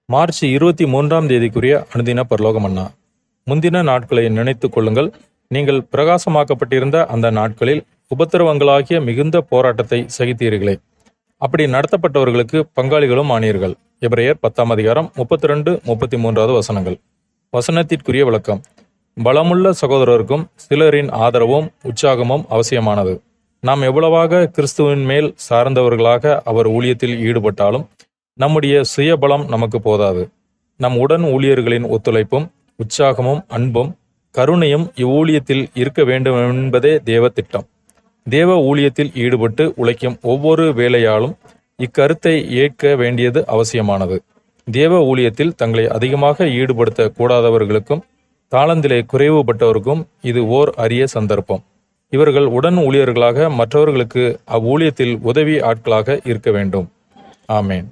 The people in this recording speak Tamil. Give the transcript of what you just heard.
மார்ச் 23 அனுதின பரலோக மன்னா. முந்தின நாட்களை நினைத்துக் கொள்ளுங்கள். நீங்கள் பிரகாசமாக்கப்பட்டிருந்த அந்த நாட்களில் உபத்திரவங்களாகிய மிகுந்த போராட்டத்தை சகித்தீர்களே. அப்படி நடத்தப்பட்டவர்களுக்கு பங்காளிகளும் ஆனீர்கள். எபிரேயர் 10:32-33 வசனங்கள். வசனத்திற்குரிய விளக்கம். பலமுள்ள சகோதரருக்கும் சிலரின் ஆதரவும் உற்சாகமும் அவசியமானது. நாம் எவ்வளவாக கிறிஸ்துவின் மேல் சார்ந்தவர்களாக அவர் ஊழியத்தில் ஈடுபட்டாலும் நம்முடைய சுயபலம் நமக்கு போதாது. நம் உடன் ஊழியர்களின் ஒத்துழைப்பும் உற்சாகமும் அன்பும் கருணையும் இவ்வூழியத்தில் இருக்க வேண்டும் என்பதே தேவ திட்டம். தேவ ஊழியத்தில் ஈடுபட்டு உழைக்கும் ஒவ்வொரு வேலையாலும் இக்கருத்தை ஏற்க வேண்டியது அவசியமானது. தேவ ஊழியத்தில் தங்களை அதிகமாக ஈடுபடுத்த கூடாதவர்களுக்கும் தாளந்திலே குறைவுபட்டவருக்கும் இது ஓர் அரிய சந்தர்ப்பம். இவர்கள் உடன் ஊழியர்களாக மற்றவர்களுக்கு அவ்வூழியத்தில் உதவி ஆட்களாக இருக்க வேண்டும். ஆமேன்.